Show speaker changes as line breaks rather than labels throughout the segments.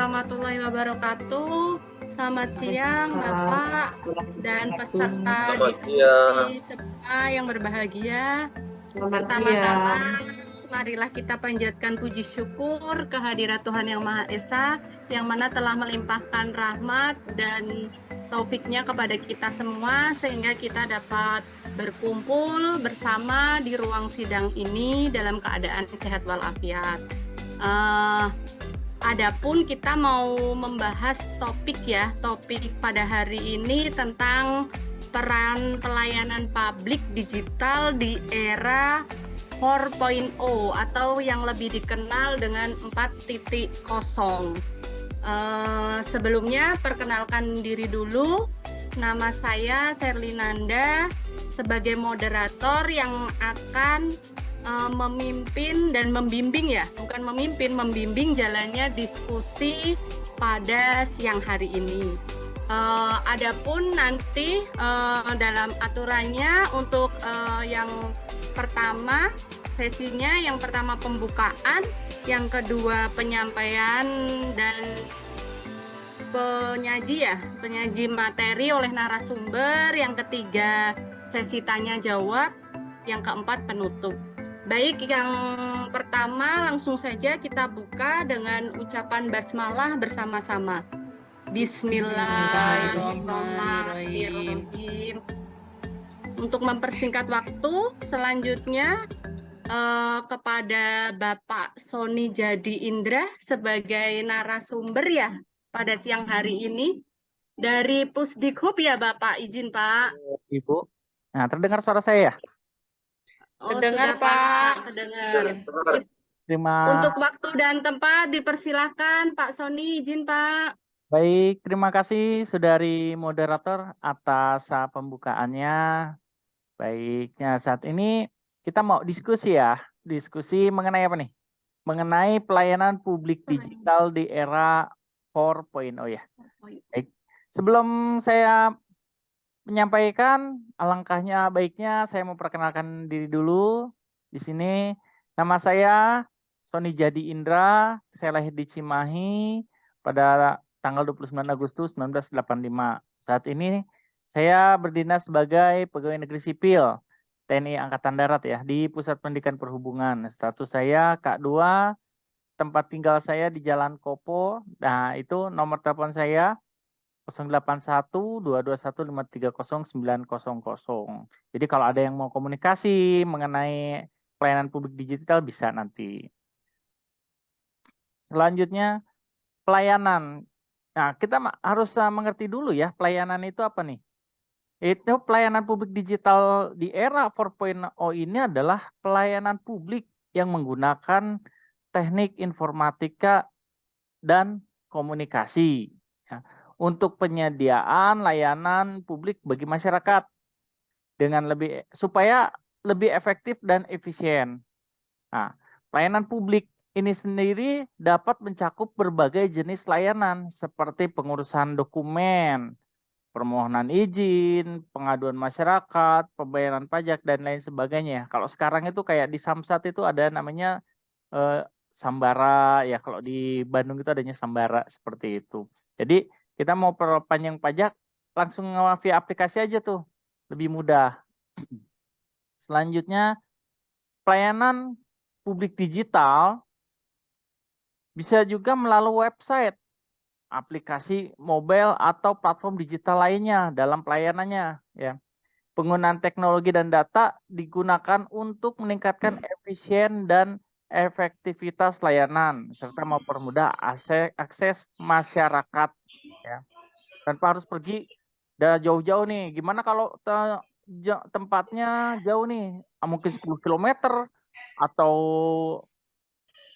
warahmatullahi wabarakatuh. Selamat siang, Bapak dan peserta diskusi semua yang berbahagia. Pertama-tama, marilah kita panjatkan puji syukur kehadirat Tuhan Yang Maha Esa, yang mana telah melimpahkan rahmat dan taufiknya kepada kita semua, sehingga kita dapat berkumpul bersama di ruang sidang ini dalam keadaan sehat walafiat. Adapun kita mau membahas topik pada hari ini tentang peran pelayanan publik digital di era 4.0 atau yang lebih dikenal dengan 4.0. Sebelumnya perkenalkan diri dulu. Nama saya Serlinanda sebagai moderator yang akan memimpin dan membimbing membimbing jalannya diskusi pada siang hari ini. Adapun nanti dalam aturannya untuk yang pertama sesinya, yang pertama pembukaan, yang kedua penyampaian dan penyaji materi oleh narasumber, yang ketiga sesi tanya jawab, yang keempat penutup. Baik, yang pertama langsung saja kita buka dengan ucapan basmalah bersama-sama. Bismillahirrahmanirrahim. Untuk mempersingkat waktu, selanjutnya kepada Bapak Sony Jadi Indra sebagai narasumber pada siang hari ini dari Pusdikbud Bapak, izin Pak.
Ibu, nah terdengar suara saya ya?
Terdengar Pak, terdengar. Untuk waktu dan tempat dipersilahkan Pak Sony, izin Pak.
Baik, terima kasih Saudari moderator atas pembukaannya. Baiknya, saat ini kita mau diskusi mengenai apa nih? Mengenai pelayanan publik digital di era 4.0 ya. Baik, sebelum saya menyampaikan, alangkahnya baiknya saya memperkenalkan diri dulu. Di sini nama saya Sony Jadi Indra, saya lahir di Cimahi pada tanggal 29 Agustus 1985. Saat ini saya berdinas sebagai pegawai negeri sipil TNI Angkatan Darat di Pusat Pendidikan Perhubungan. Status saya K2, tempat tinggal saya di Jalan Kopo. Nah, itu nomor telepon saya 081-221-530-900. Jadi kalau ada yang mau komunikasi mengenai pelayanan publik digital bisa nanti. Selanjutnya pelayanan. Nah, kita harus mengerti dulu pelayanan itu apa nih? Itu pelayanan publik digital di era 4.0 ini adalah pelayanan publik yang menggunakan teknik informatika dan komunikasi untuk penyediaan layanan publik bagi masyarakat dengan supaya lebih efektif dan efisien. Nah, pelayanan publik ini sendiri dapat mencakup berbagai jenis layanan seperti pengurusan dokumen, permohonan izin, pengaduan masyarakat, pembayaran pajak dan lain sebagainya. Kalau sekarang itu kayak di Samsat itu ada namanya Sambara kalau di Bandung itu adanya Sambara seperti itu. Jadi kita mau perpanjang pajak langsung via aplikasi aja tuh, lebih mudah. Selanjutnya pelayanan publik digital bisa juga melalui website, aplikasi mobile atau platform digital lainnya dalam pelayanannya Penggunaan teknologi dan data digunakan untuk meningkatkan efisien dan efektivitas layanan serta mempermudah akses masyarakat tanpa harus pergi jauh-jauh nih. Gimana kalau tempatnya jauh nih, mungkin 10 km atau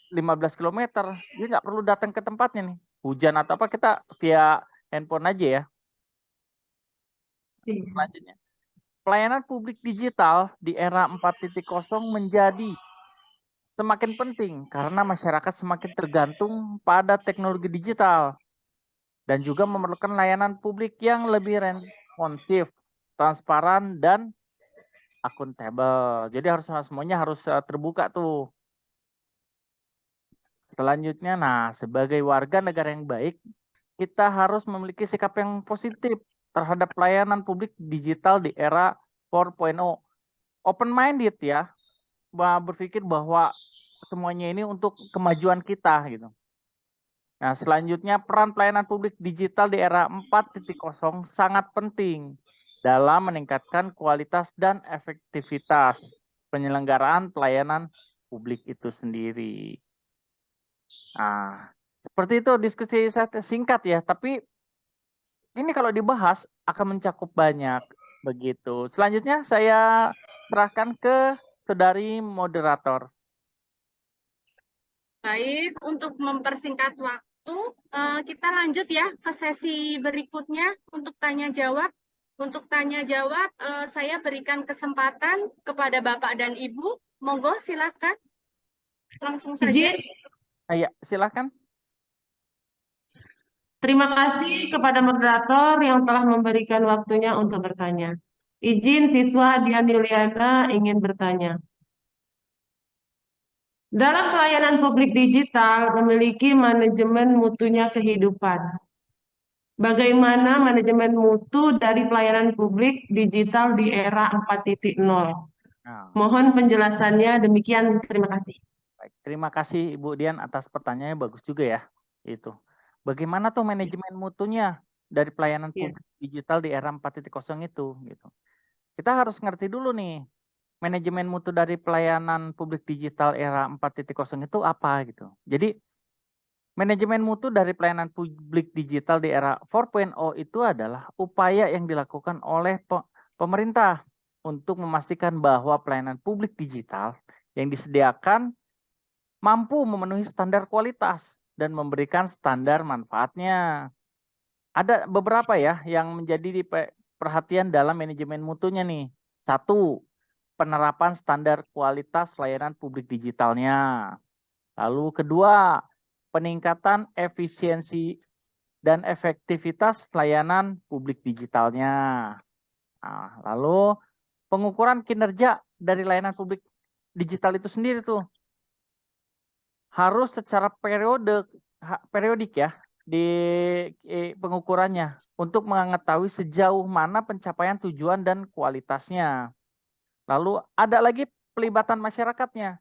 15 km, dia nggak perlu datang ke tempatnya nih. Hujan atau apa, kita via handphone aja ya. Selanjutnya, pelayanan publik digital di era 4.0 menjadi semakin penting karena masyarakat semakin tergantung pada teknologi digital dan juga memerlukan layanan publik yang lebih responsif, transparan, dan akuntabel. Jadi semuanya harus terbuka tuh. Selanjutnya, nah, sebagai warga negara yang baik, kita harus memiliki sikap yang positif terhadap pelayanan publik digital di era 4.0. Open minded ya, berpikir bahwa semuanya ini untuk kemajuan kita gitu. Nah, selanjutnya peran pelayanan publik digital di era 4.0 sangat penting dalam meningkatkan kualitas dan efektivitas penyelenggaraan pelayanan publik itu sendiri. Nah, seperti itu diskusi saya singkat ya, tapi ini kalau dibahas akan mencakup banyak begitu. Selanjutnya saya serahkan ke saudari moderator.
Baik, untuk mempersingkat waktu, kita lanjut ya ke sesi berikutnya untuk tanya jawab. Untuk tanya jawab, saya berikan kesempatan kepada Bapak dan Ibu. Monggo, silakan. Langsung saja.
Izin,
Ya, silakan.
terima kasih kepada moderator yang telah memberikan waktunya untuk bertanya. Izin siswa Dian Yuliana ingin bertanya. Dalam pelayanan publik digital memiliki manajemen mutunya kehidupan. Bagaimana manajemen mutu dari pelayanan publik digital di era 4.0?
Nah,
Mohon penjelasannya demikian. Terima kasih.
baik. Terima kasih Ibu Dian atas pertanyaannya, bagus juga ya. Itu. Bagaimana tuh manajemen mutunya dari pelayanan publik digital di era 4.0 itu gitu. Kita harus ngerti dulu nih, manajemen mutu dari pelayanan publik digital era 4.0 itu apa gitu. Jadi manajemen mutu dari pelayanan publik digital di era 4.0 itu adalah upaya yang dilakukan oleh pemerintah untuk memastikan bahwa pelayanan publik digital yang disediakan mampu memenuhi standar kualitas dan memberikan standar manfaatnya. Ada beberapa ya yang menjadi perhatian dalam manajemen mutunya nih. Satu, penerapan standar kualitas layanan publik digitalnya. Lalu kedua, peningkatan efisiensi dan efektivitas layanan publik digitalnya. Nah, lalu pengukuran kinerja dari layanan publik digital itu sendiri tuh harus secara periodik ya di pengukurannya untuk mengetahui sejauh mana pencapaian tujuan dan kualitasnya. Lalu ada lagi pelibatan masyarakatnya,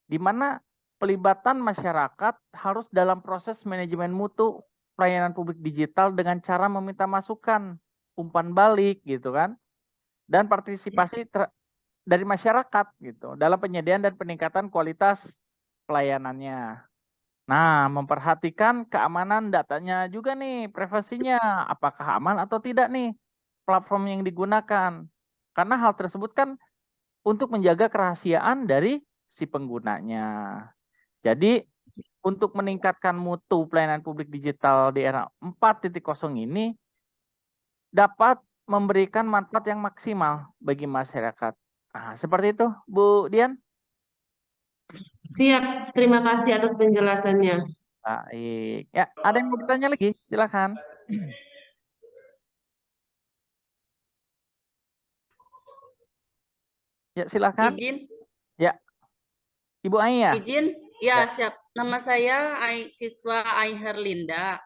di mana pelibatan masyarakat harus dalam proses manajemen mutu pelayanan publik digital dengan cara meminta masukan, umpan balik gitu kan, dan partisipasi dari masyarakat gitu dalam penyediaan dan peningkatan kualitas pelayanannya. Nah, memperhatikan keamanan datanya juga nih, privasinya, apakah aman atau tidak nih platform yang digunakan. Karena hal tersebut kan untuk menjaga kerahasiaan dari si penggunanya. Jadi, untuk meningkatkan mutu pelayanan publik digital di era 4.0 ini dapat memberikan manfaat yang maksimal bagi masyarakat. Nah, seperti itu, Bu Dian.
Siap, terima kasih atas penjelasannya.
Baik. Ya, ada yang mau bertanya lagi? Silakan. Ya, silakan.
Izin.
Ya. Ibu Ai ya?
Izin. Ya, siap. Nama saya siswa Aiher Linda.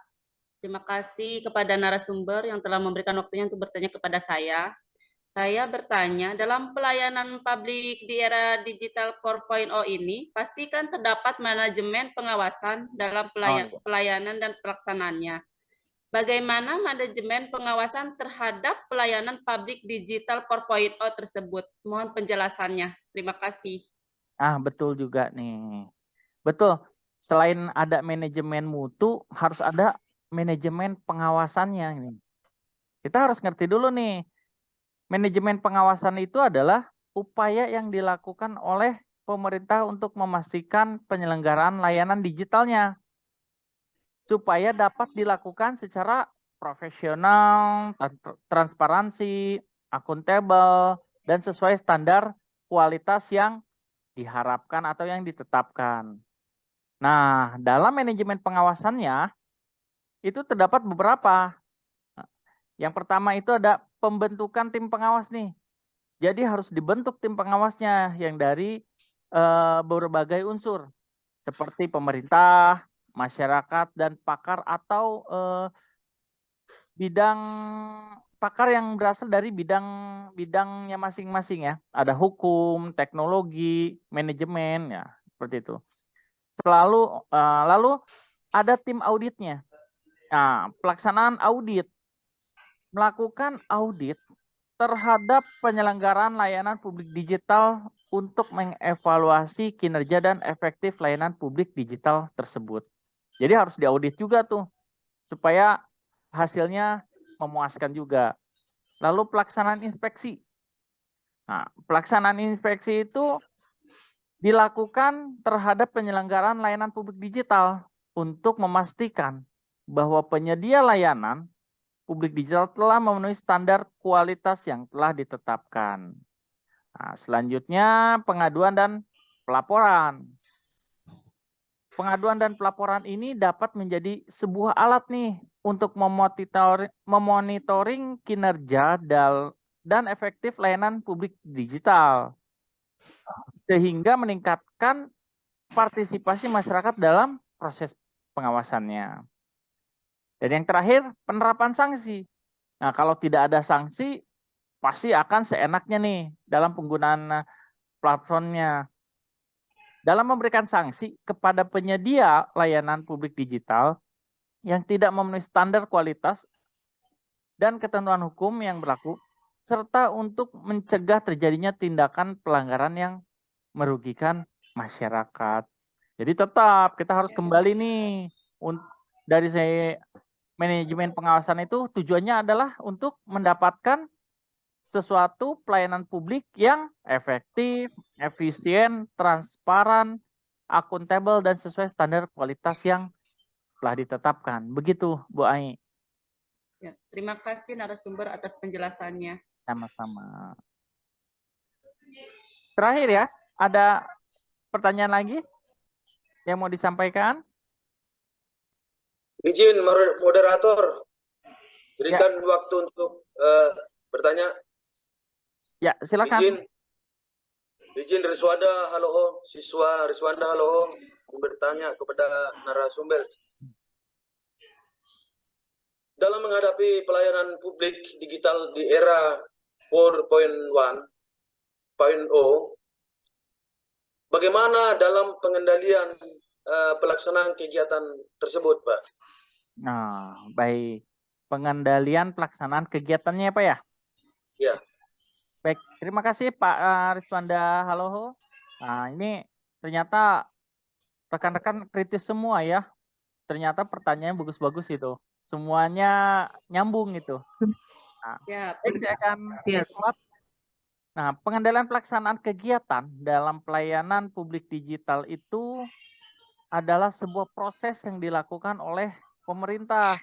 Terima kasih kepada narasumber yang telah memberikan waktunya untuk bertanya kepada saya. Saya bertanya, dalam pelayanan publik di era digital 4.0 ini, pastikan terdapat manajemen pengawasan dalam pelayanan dan pelaksanaannya. Bagaimana manajemen pengawasan terhadap pelayanan publik digital 4.0 tersebut? Mohon penjelasannya. Terima kasih.
Betul juga nih. Betul. Selain ada manajemen mutu, harus ada manajemen pengawasannya. Kita harus ngerti dulu nih. Manajemen pengawasan itu adalah upaya yang dilakukan oleh pemerintah untuk memastikan penyelenggaraan layanan digitalnya supaya dapat dilakukan secara profesional, transparansi, akuntabel, dan sesuai standar kualitas yang diharapkan atau yang ditetapkan. Nah, dalam manajemen pengawasannya itu terdapat beberapa. Yang pertama itu ada pembentukan tim pengawas nih. Jadi harus dibentuk tim pengawasnya yang dari berbagai unsur. seperti pemerintah, masyarakat, dan pakar atau bidang pakar yang berasal dari bidangnya masing-masing ya. Ada hukum, teknologi, manajemen ya, seperti itu. Lalu ada tim auditnya. Nah, pelaksanaan audit, melakukan audit terhadap penyelenggaraan layanan publik digital untuk mengevaluasi kinerja dan efektif layanan publik digital tersebut. Jadi harus diaudit juga tuh, supaya hasilnya memuaskan juga. Lalu pelaksanaan inspeksi. Nah, pelaksanaan inspeksi itu dilakukan terhadap penyelenggaraan layanan publik digital untuk memastikan bahwa penyedia layanan publik digital telah memenuhi standar kualitas yang telah ditetapkan. Nah, selanjutnya pengaduan dan pelaporan. Pengaduan dan pelaporan ini dapat menjadi sebuah alat nih untuk memonitoring kinerja dan efektif layanan publik digital, sehingga meningkatkan partisipasi masyarakat dalam proses pengawasannya. Dan yang terakhir, penerapan sanksi. Nah, kalau tidak ada sanksi, pasti akan seenaknya nih dalam penggunaan platformnya. Dalam memberikan sanksi kepada penyedia layanan publik digital yang tidak memenuhi standar kualitas dan ketentuan hukum yang berlaku, serta untuk mencegah terjadinya tindakan pelanggaran yang merugikan masyarakat. Jadi tetap kita harus kembali nih dari manajemen pengawasan itu tujuannya adalah untuk mendapatkan sesuatu pelayanan publik yang efektif, efisien, transparan, akuntabel, dan sesuai standar kualitas yang telah ditetapkan. Begitu, Bu Ai.
Ya, terima kasih narasumber atas penjelasannya.
Sama-sama. Terakhir ya, ada pertanyaan lagi yang mau disampaikan?
Izin moderator, berikan waktu untuk bertanya.
Ya, silakan.
Izin Riswanda, halo, siswa Riswanda, halo, bertanya kepada narasumber. Dalam menghadapi pelayanan publik digital di era 4.1.0, bagaimana dalam pengendalian pelaksanaan kegiatan tersebut, Pak?
Nah, baik. Pengendalian pelaksanaan kegiatannya, Pak ya?
Ya.
Baik, terima kasih Pak Riswanda. Halo. Nah, ini ternyata rekan-rekan kritis semua ya. Ternyata pertanyaannya bagus-bagus itu. Semuanya nyambung itu. Nah, saya akan jawab. Nah, pengendalian pelaksanaan kegiatan dalam pelayanan publik digital itu adalah sebuah proses yang dilakukan oleh pemerintah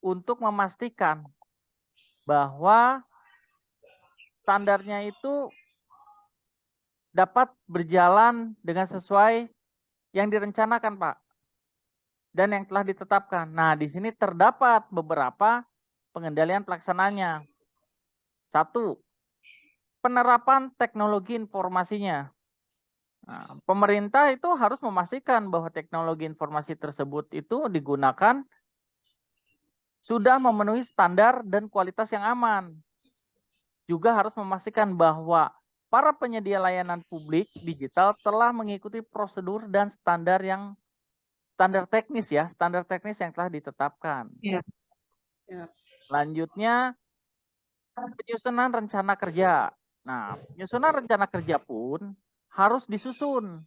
untuk memastikan bahwa standarnya itu dapat berjalan dengan sesuai yang direncanakan, Pak, dan yang telah ditetapkan. Nah, di sini terdapat beberapa pengendalian pelaksananya. 1, penerapan teknologi informasinya. Nah, pemerintah itu harus memastikan bahwa teknologi informasi tersebut itu digunakan sudah memenuhi standar dan kualitas yang aman. Juga harus memastikan bahwa para penyedia layanan publik digital telah mengikuti prosedur dan standar teknis yang telah ditetapkan.
Ya.
Selanjutnya, penyusunan rencana kerja. Nah, penyusunan rencana kerja pun harus disusun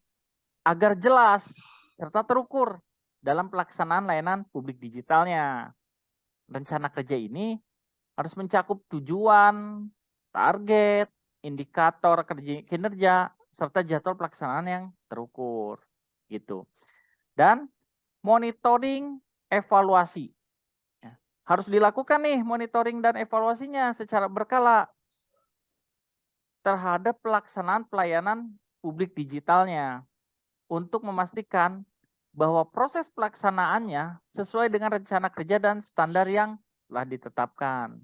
agar jelas serta terukur dalam pelaksanaan layanan publik digitalnya. Rencana kerja ini harus mencakup tujuan, target, indikator kinerja, serta jadwal pelaksanaan yang terukur. Gitu. Dan monitoring evaluasi. Ya, harus dilakukan nih monitoring dan evaluasinya secara berkala terhadap pelaksanaan pelayanan publik digitalnya untuk memastikan bahwa proses pelaksanaannya sesuai dengan rencana kerja dan standar yang telah ditetapkan.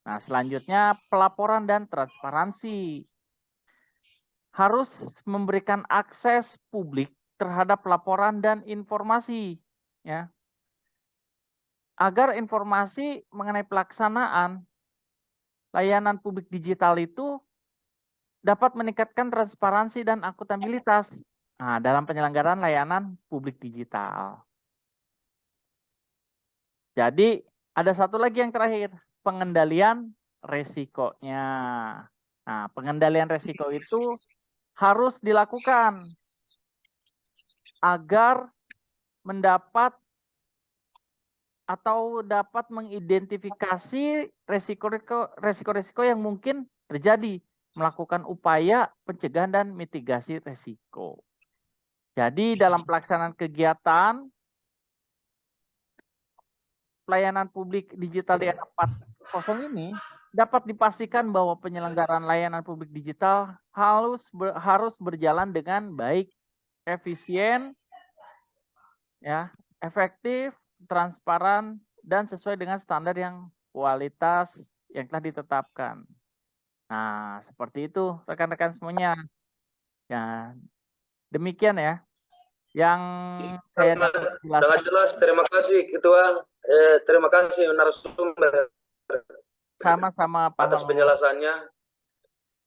Nah, selanjutnya pelaporan dan transparansi. harus memberikan akses publik terhadap laporan dan informasi, ya, agar informasi mengenai pelaksanaan layanan publik digital itu dapat meningkatkan transparansi dan akuntabilitas dalam penyelenggaraan layanan publik digital. Jadi ada satu lagi yang terakhir, pengendalian resikonya. Nah, pengendalian resiko itu harus dilakukan agar mendapat atau dapat mengidentifikasi resiko-resiko yang mungkin terjadi, melakukan upaya pencegahan dan mitigasi resiko. Jadi dalam pelaksanaan kegiatan pelayanan publik digital di era 4.0 ini dapat dipastikan bahwa penyelenggaraan layanan publik digital harus berjalan dengan baik, efisien, ya, efektif, transparan, dan sesuai dengan standar yang kualitas yang telah ditetapkan. Nah, seperti itu rekan-rekan semuanya. Ya, demikian ya yang saya dapat jelaskan.
Sangat jelas, terima kasih Ketua, terima kasih narasumber
Sama-sama Pak
atas
Halo.
penjelasannya.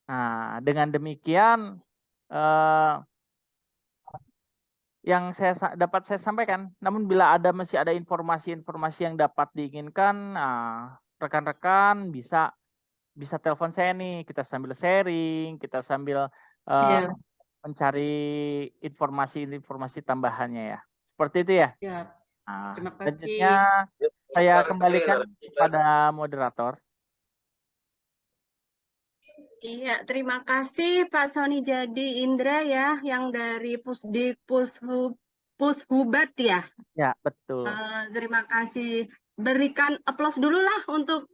Nah, dengan demikian yang dapat saya sampaikan. Namun bila masih ada informasi-informasi yang dapat diinginkan, rekan-rekan bisa telepon saya nih. Kita sambil sharing, kita sambil mencari informasi tambahannya ya. Seperti itu ya.
Ya,
Nah,
terima kasih.
selanjutnya saya kembalikan pada moderator.
Iya, terima kasih Pak Sony Jadi Indra ya, yang dari Pushubat ya.
Ya, betul.
Terima kasih. Berikan aplaus dulu lah untuk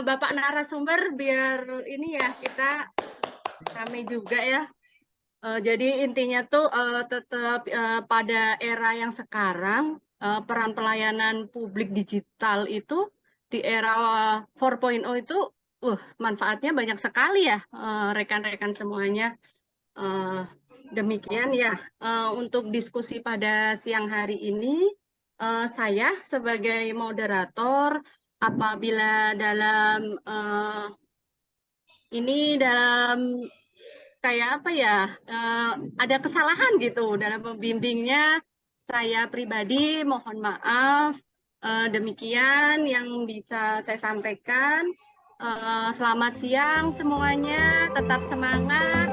Bapak narasumber biar ini ya kita rame juga ya. Jadi intinya tuh tetap pada era yang sekarang peran pelayanan publik digital itu di era 4.0 itu manfaatnya banyak sekali ya rekan-rekan semuanya. Demikian ya untuk diskusi pada siang hari ini saya sebagai moderator apabila dalam kayak apa ya, ada kesalahan gitu dalam membimbingnya, saya pribadi mohon maaf. Demikian yang bisa saya sampaikan. Selamat siang semuanya, tetap semangat.